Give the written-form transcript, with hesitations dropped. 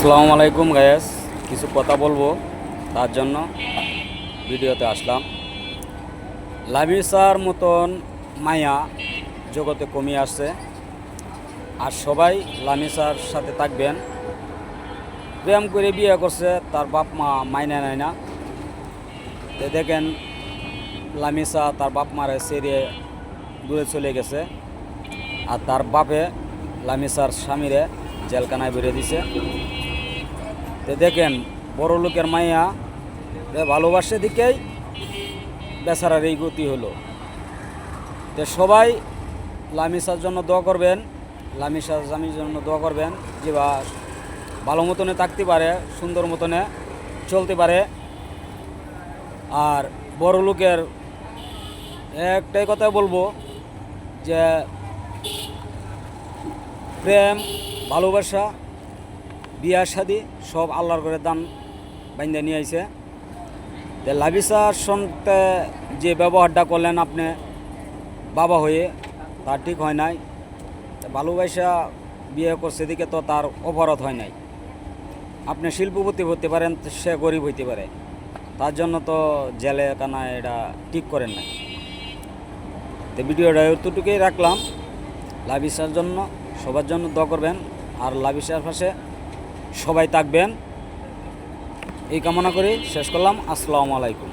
আসসালামু আলাইকুম গায়েস, কিছু কথা বলবো তার জন্য ভিডিওতে আসলাম। লামিসার মতন মায়া জগতে কমে আসছে, আর সবাই লামিসার সাথে থাকবেন। প্রেম করে বিয়ে করছে, তার বাপ মা মাইনে নেয় না। দেখেন লামিসা তার বাপ মারে ছেড়ে দূরে চলে গেছে, আর তার বাপে লামিসার স্বামীরে জেলখানায় বেরিয়ে দিছে। দেখেন বড় লোকের মাইয়া ভালোবাসে দিকেই বেচারার এই গতি হলো। সবাই লামিসার জন্য দোয়া করবেন, লামিসার স্বামীর জন্য দোয়া করবেন যে বা ভালো মতনে থাকতে পারে, সুন্দর মতনে চলতে পারে। আর বড় লোকের একটাই কথা বলবো যে প্রেম, ভালোবাসা, বিয়া শাদি সব আল্লাহর করে দান বাইন্দা নিয়ে আইছে। লামিসার সঙ্গে যে ব্যবহারটা করলেন আপনি বাবা হয়ে, তা ঠিক হয় নাই। ভালোবাসা বিয়ে করছে দিকে তো তার অপরাধ হয় নাই। আপনি শিল্পপতি হতে পারেন, সে গরিব হইতে পারে, তার জন্য তো জেলে কানায় এটা ঠিক করেন নাই। ভিডিওটা এতটুকুই রাখলাম। লামিসার জন্য সবার জন্য দোয়া করবেন, আর লামিসার পাশে সবাই থাকবেন, এই কামনা করে শেষ করলাম। আসসালামু আলাইকুম।